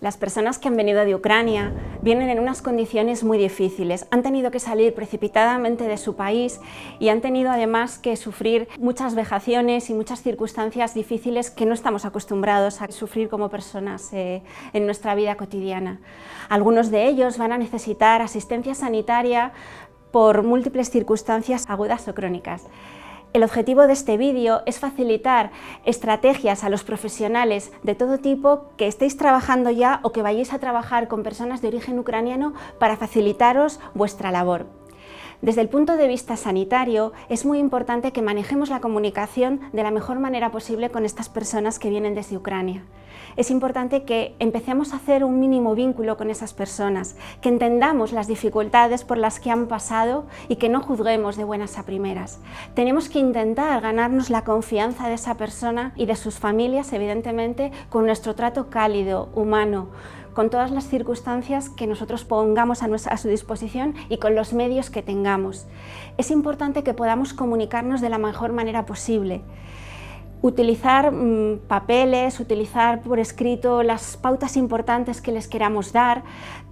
Las personas que han venido de Ucrania vienen en unas condiciones muy difíciles. Han tenido que salir precipitadamente de su país y han tenido además que sufrir muchas vejaciones y muchas circunstancias difíciles que no estamos acostumbrados a sufrir como personas en nuestra vida cotidiana. Algunos de ellos van a necesitar asistencia sanitaria por múltiples circunstancias agudas o crónicas. El objetivo de este vídeo es facilitar estrategias a los profesionales de todo tipo que estéis trabajando ya o que vayáis a trabajar con personas de origen ucraniano para facilitaros vuestra labor. Desde el punto de vista sanitario, es muy importante que manejemos la comunicación de la mejor manera posible con estas personas que vienen desde Ucrania. Es importante que empecemos a hacer un mínimo vínculo con esas personas, que entendamos las dificultades por las que han pasado y que no juzguemos de buenas a primeras. Tenemos que intentar ganarnos la confianza de esa persona y de sus familias, evidentemente, con nuestro trato cálido, humano, con todas las circunstancias que nosotros pongamos a su disposición y con los medios que tengamos. Es importante que podamos comunicarnos de la mejor manera posible. Utilizar papeles, utilizar por escrito las pautas importantes que les queramos dar.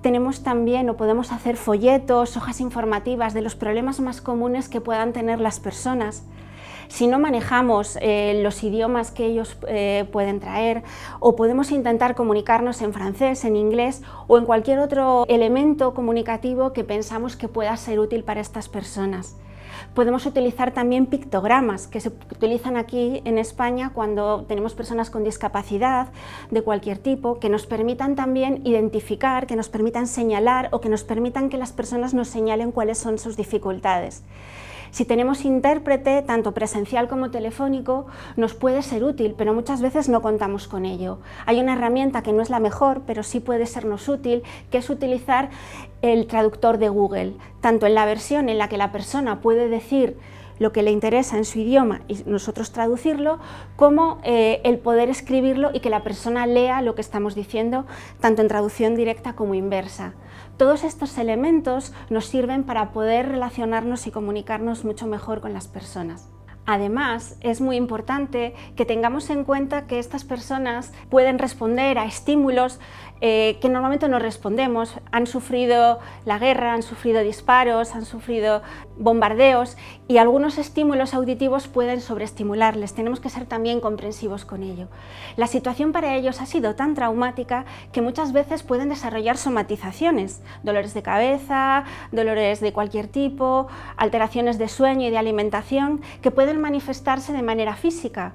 Tenemos también o podemos hacer folletos, hojas informativas de los problemas más comunes que puedan tener las personas. Si no manejamos los idiomas que ellos pueden traer, o podemos intentar comunicarnos en francés, en inglés o en cualquier otro elemento comunicativo que pensamos que pueda ser útil para estas personas. Podemos utilizar también pictogramas que se utilizan aquí en España cuando tenemos personas con discapacidad de cualquier tipo, que nos permitan también identificar, que nos permitan señalar o que nos permitan que las personas nos señalen cuáles son sus dificultades. Si tenemos intérprete, tanto presencial como telefónico, nos puede ser útil, pero muchas veces no contamos con ello. Hay una herramienta que no es la mejor, pero sí puede sernos útil, que es utilizar el traductor de Google, tanto en la versión en la que la persona puede decir lo que le interesa en su idioma y nosotros traducirlo, como el poder escribirlo y que la persona lea lo que estamos diciendo, tanto en traducción directa como inversa. Todos estos elementos nos sirven para poder relacionarnos y comunicarnos mucho mejor con las personas. Además, es muy importante que tengamos en cuenta que estas personas pueden responder a estímulos que normalmente no respondemos. Han sufrido la guerra, han sufrido disparos, han sufrido bombardeos y algunos estímulos auditivos pueden sobreestimularles. Tenemos que ser también comprensivos con ello. La situación para ellos ha sido tan traumática que muchas veces pueden desarrollar somatizaciones, dolores de cabeza, dolores de cualquier tipo, alteraciones de sueño y de alimentación que pueden manifestarse de manera física.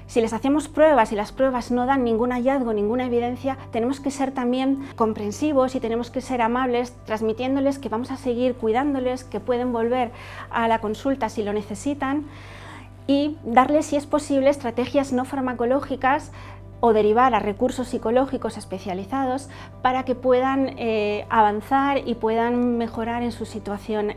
Si les hacemos pruebas y las pruebas no dan ningún hallazgo, ninguna evidencia, tenemos que ser también comprensivos y tenemos que ser amables, transmitiéndoles que vamos a seguir cuidándoles, que pueden volver a la consulta si lo necesitan y darles, si es posible, estrategias no farmacológicas o derivar a recursos psicológicos especializados para que puedan avanzar y puedan mejorar en su situación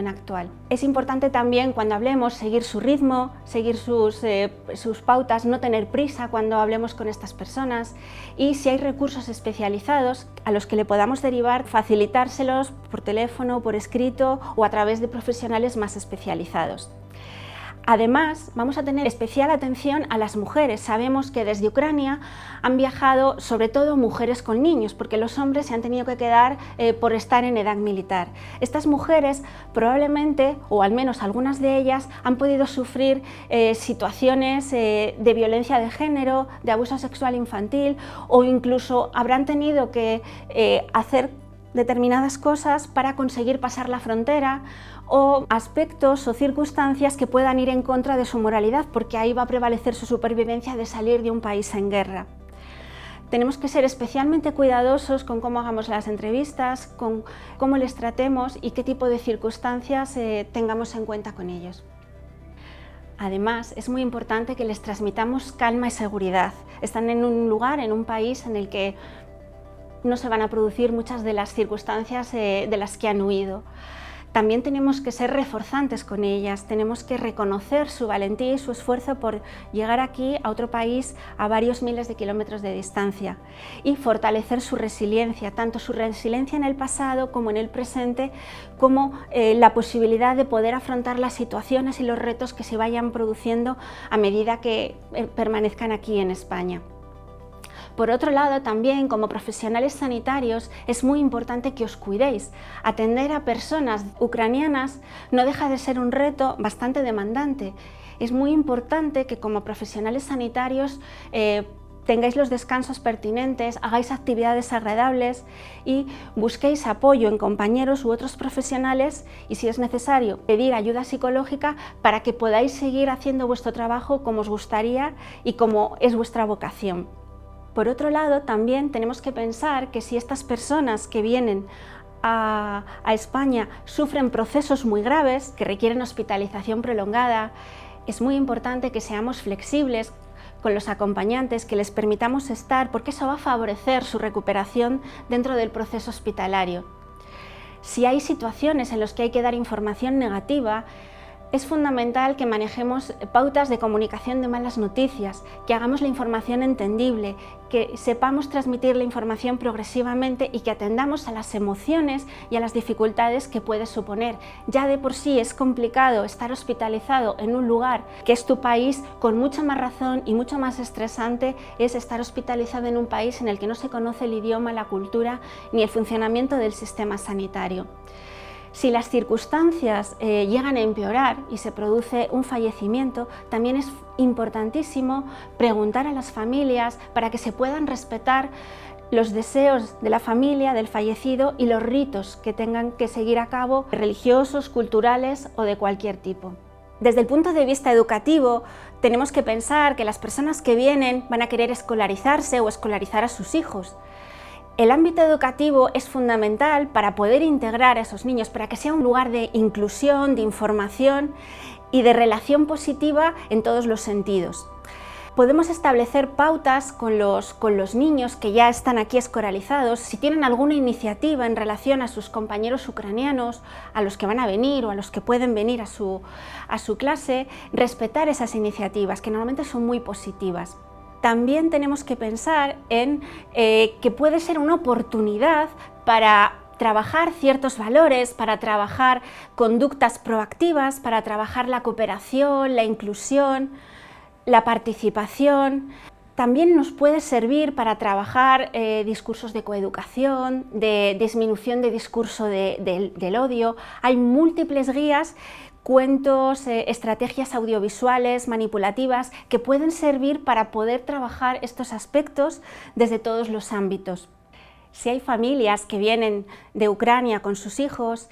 actual. Es importante también, cuando hablemos, seguir su ritmo, seguir sus pautas, no tener prisa cuando hablemos con estas personas y si hay recursos especializados a los que le podamos derivar, facilitárselos por teléfono, por escrito o a través de profesionales más especializados. Además, vamos a tener especial atención a las mujeres. Sabemos que desde Ucrania han viajado sobre todo mujeres con niños, porque los hombres se han tenido que quedar por estar en edad militar. Estas mujeres probablemente, o al menos algunas de ellas, han podido sufrir situaciones de violencia de género, de abuso sexual infantil, o incluso habrán tenido que hacer determinadas cosas para conseguir pasar la frontera o aspectos o circunstancias que puedan ir en contra de su moralidad, porque ahí va a prevalecer su supervivencia de salir de un país en guerra. Tenemos que ser especialmente cuidadosos con cómo hagamos las entrevistas, con cómo les tratemos y qué tipo de circunstancias tengamos en cuenta con ellos. Además, es muy importante que les transmitamos calma y seguridad. Están en un lugar, en un país en el que no se van a producir muchas de las circunstancias de las que han huido. También tenemos que ser reforzantes con ellas, tenemos que reconocer su valentía y su esfuerzo por llegar aquí a otro país a varios miles de kilómetros de distancia y fortalecer su resiliencia, tanto su resiliencia en el pasado como en el presente, como la posibilidad de poder afrontar las situaciones y los retos que se vayan produciendo a medida que permanezcan aquí en España. Por otro lado, también como profesionales sanitarios es muy importante que os cuidéis. Atender a personas ucranianas no deja de ser un reto bastante demandante. Es muy importante que como profesionales sanitarios tengáis los descansos pertinentes, hagáis actividades agradables y busquéis apoyo en compañeros u otros profesionales y, si es necesario, pedir ayuda psicológica para que podáis seguir haciendo vuestro trabajo como os gustaría y como es vuestra vocación. Por otro lado, también tenemos que pensar que si estas personas que vienen a España sufren procesos muy graves que requieren hospitalización prolongada, es muy importante que seamos flexibles con los acompañantes, que les permitamos estar, porque eso va a favorecer su recuperación dentro del proceso hospitalario. Si hay situaciones en las que hay que dar información negativa, es fundamental que manejemos pautas de comunicación de malas noticias, que hagamos la información entendible, que sepamos transmitir la información progresivamente y que atendamos a las emociones y a las dificultades que puede suponer. Ya de por sí es complicado estar hospitalizado en un lugar que es tu país, con mucha más razón y mucho más estresante es estar hospitalizado en un país en el que no se conoce el idioma, la cultura ni el funcionamiento del sistema sanitario. Si las circunstancias llegan a empeorar y se produce un fallecimiento, también es importantísimo preguntar a las familias para que se puedan respetar los deseos de la familia, del fallecido y los ritos que tengan que seguir a cabo, religiosos, culturales o de cualquier tipo. Desde el punto de vista educativo, tenemos que pensar que las personas que vienen van a querer escolarizarse o escolarizar a sus hijos. El ámbito educativo es fundamental para poder integrar a esos niños, para que sea un lugar de inclusión, de información y de relación positiva en todos los sentidos. Podemos establecer pautas con los niños que ya están aquí escolarizados, si tienen alguna iniciativa en relación a sus compañeros ucranianos, a los que van a venir o a los que pueden venir a su clase, respetar esas iniciativas, que normalmente son muy positivas. También tenemos que pensar en que puede ser una oportunidad para trabajar ciertos valores, para trabajar conductas proactivas, para trabajar la cooperación, la inclusión, la participación. También nos puede servir para trabajar discursos de coeducación, de disminución de discurso del odio. Hay múltiples guías, cuentos, estrategias audiovisuales, manipulativas, que pueden servir para poder trabajar estos aspectos desde todos los ámbitos. Si hay familias que vienen de Ucrania con sus hijos,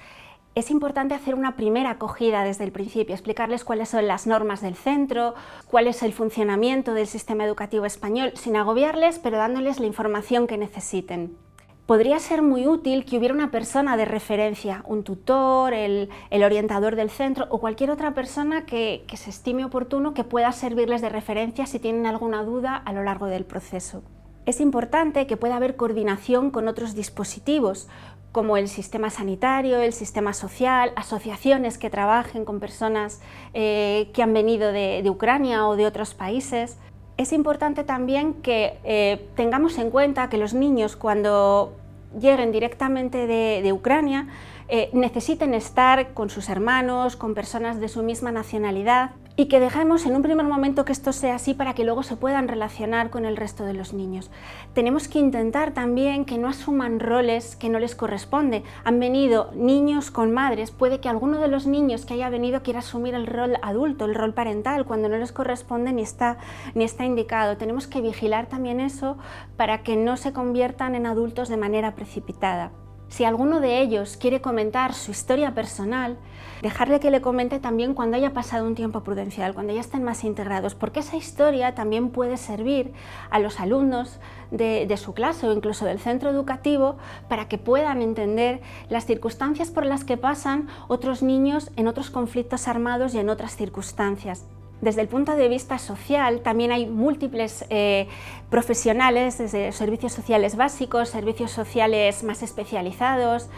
es importante hacer una primera acogida desde el principio, explicarles cuáles son las normas del centro, cuál es el funcionamiento del sistema educativo español, sin agobiarles, pero dándoles la información que necesiten. Podría ser muy útil que hubiera una persona de referencia, un tutor, el orientador del centro o cualquier otra persona que se estime oportuno que pueda servirles de referencia si tienen alguna duda a lo largo del proceso. Es importante que pueda haber coordinación con otros dispositivos, como el sistema sanitario, el sistema social, asociaciones que trabajen con personas que han venido de Ucrania o de otros países. Es importante también que tengamos en cuenta que los niños, cuando lleguen directamente de Ucrania, necesiten estar con sus hermanos, con personas de su misma nacionalidad, y que dejemos en un primer momento que esto sea así para que luego se puedan relacionar con el resto de los niños. Tenemos que intentar también que no asuman roles que no les corresponde. Han venido niños con madres, puede que alguno de los niños que haya venido quiera asumir el rol adulto, el rol parental, cuando no les corresponde ni está indicado. Tenemos que vigilar también eso para que no se conviertan en adultos de manera precipitada. Si alguno de ellos quiere comentar su historia personal, dejarle que le comente también cuando haya pasado un tiempo prudencial, cuando ya estén más integrados, porque esa historia también puede servir a los alumnos de su clase o incluso del centro educativo para que puedan entender las circunstancias por las que pasan otros niños en otros conflictos armados y en otras circunstancias. Desde el punto de vista social, también hay múltiples profesionales, desde servicios sociales básicos, servicios sociales más especializados,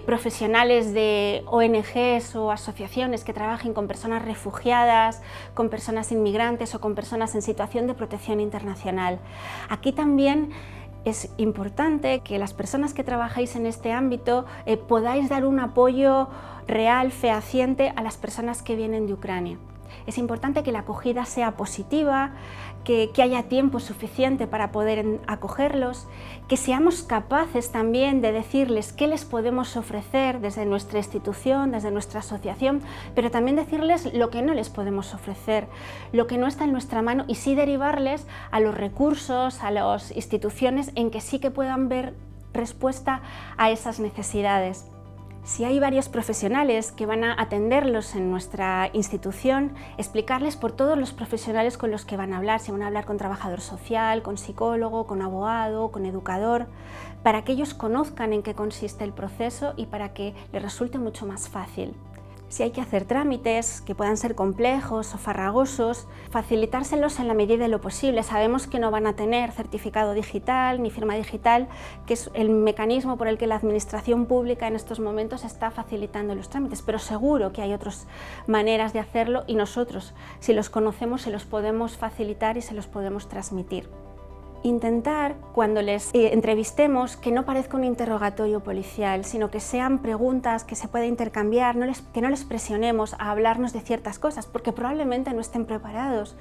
profesionales de ONGs o asociaciones que trabajen con personas refugiadas, con personas inmigrantes o con personas en situación de protección internacional. Aquí también es importante que las personas que trabajáis en este ámbito podáis dar un apoyo real, fehaciente a las personas que vienen de Ucrania. Es importante que la acogida sea positiva, que haya tiempo suficiente para poder acogerlos, que seamos capaces también de decirles qué les podemos ofrecer desde nuestra institución, desde nuestra asociación, pero también decirles lo que no les podemos ofrecer, lo que no está en nuestra mano, y sí derivarles a los recursos, a las instituciones en que sí que puedan ver respuesta a esas necesidades. Si hay varios profesionales que van a atenderlos en nuestra institución, explicarles por todos los profesionales con los que van a hablar, si van a hablar con trabajador social, con psicólogo, con abogado, con educador, para que ellos conozcan en qué consiste el proceso y para que les resulte mucho más fácil. Si hay que hacer trámites que puedan ser complejos o farragosos, facilitárselos en la medida de lo posible. Sabemos que no van a tener certificado digital ni firma digital, que es el mecanismo por el que la administración pública en estos momentos está facilitando los trámites, pero seguro que hay otras maneras de hacerlo y nosotros, si los conocemos, se los podemos facilitar y se los podemos transmitir. Intentar, cuando les entrevistemos, que no parezca un interrogatorio policial, sino que sean preguntas que se pueda intercambiar, que no les presionemos a hablarnos de ciertas cosas, porque probablemente no estén preparados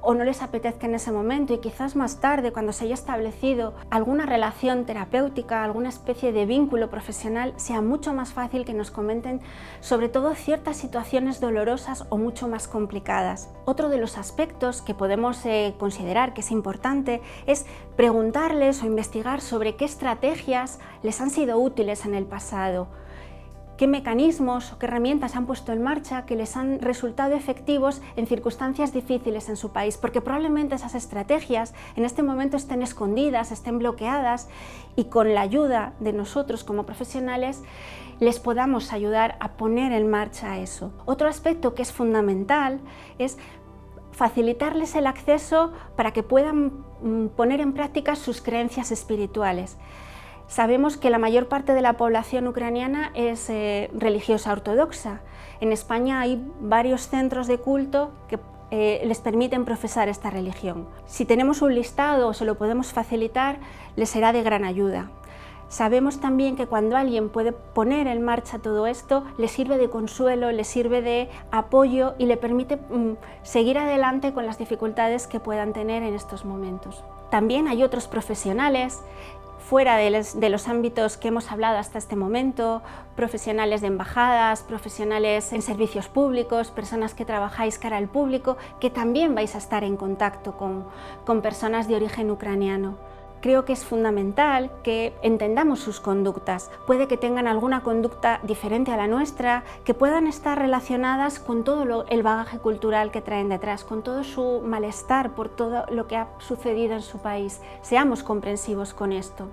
o no les apetezca en ese momento, y quizás más tarde, cuando se haya establecido alguna relación terapéutica, alguna especie de vínculo profesional, sea mucho más fácil que nos comenten sobre todo ciertas situaciones dolorosas o mucho más complicadas. Otro de los aspectos que podemos considerar que es importante es preguntarles o investigar sobre qué estrategias les han sido útiles en el pasado, qué mecanismos o qué herramientas han puesto en marcha que les han resultado efectivos en circunstancias difíciles en su país, porque probablemente esas estrategias en este momento estén escondidas, estén bloqueadas, y con la ayuda de nosotros como profesionales les podamos ayudar a poner en marcha eso. Otro aspecto que es fundamental es facilitarles el acceso para que puedan poner en práctica sus creencias espirituales. Sabemos que la mayor parte de la población ucraniana es religiosa ortodoxa. En España hay varios centros de culto que les permiten profesar esta religión. Si tenemos un listado o se lo podemos facilitar, les será de gran ayuda. Sabemos también que cuando alguien puede poner en marcha todo esto, le sirve de consuelo, le sirve de apoyo y le permite seguir adelante con las dificultades que puedan tener en estos momentos. También hay otros profesionales fuera de los ámbitos que hemos hablado hasta este momento, profesionales de embajadas, profesionales en servicios públicos, personas que trabajáis cara al público, que también vais a estar en contacto con personas de origen ucraniano. Creo que es fundamental que entendamos sus conductas. Puede que tengan alguna conducta diferente a la nuestra, que puedan estar relacionadas con todo el bagaje cultural que traen detrás, con todo su malestar por todo lo que ha sucedido en su país. Seamos comprensivos con esto.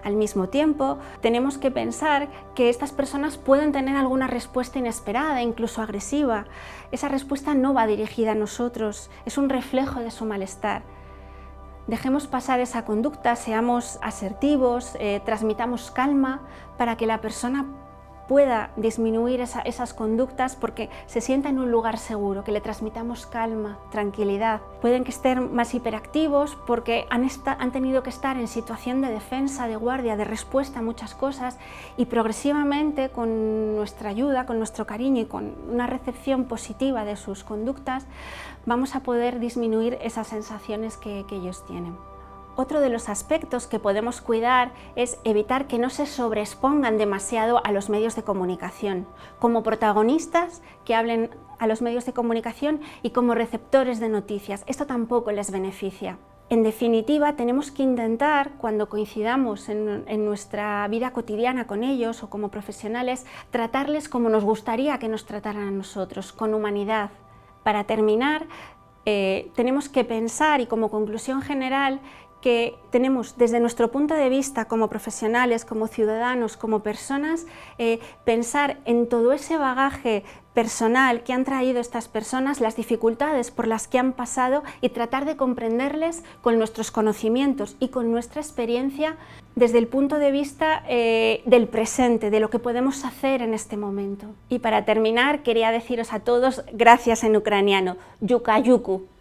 Al mismo tiempo, tenemos que pensar que estas personas pueden tener alguna respuesta inesperada, incluso agresiva. Esa respuesta no va dirigida a nosotros, es un reflejo de su malestar. Dejemos pasar esa conducta, seamos asertivos, transmitamos calma para que la persona pueda disminuir esas conductas, porque se sienta en un lugar seguro, que le transmitamos calma, tranquilidad. Pueden que estén más hiperactivos porque han tenido que estar en situación de defensa, de guardia, de respuesta a muchas cosas, y progresivamente, con nuestra ayuda, con nuestro cariño y con una recepción positiva de sus conductas, vamos a poder disminuir esas sensaciones que ellos tienen. Otro de los aspectos que podemos cuidar es evitar que no se sobreexpongan demasiado a los medios de comunicación, como protagonistas que hablen a los medios de comunicación y como receptores de noticias. Esto tampoco les beneficia. En definitiva, tenemos que intentar, cuando coincidamos en nuestra vida cotidiana con ellos o como profesionales, tratarles como nos gustaría que nos trataran a nosotros, con humanidad. Para terminar, tenemos que pensar, y como conclusión general, que tenemos desde nuestro punto de vista como profesionales, como ciudadanos, como personas, pensar en todo ese bagaje personal que han traído estas personas, las dificultades por las que han pasado, y tratar de comprenderles con nuestros conocimientos y con nuestra experiencia desde el punto de vista del presente, de lo que podemos hacer en este momento. Y para terminar, quería deciros a todos gracias en ucraniano, Yuka Yuku.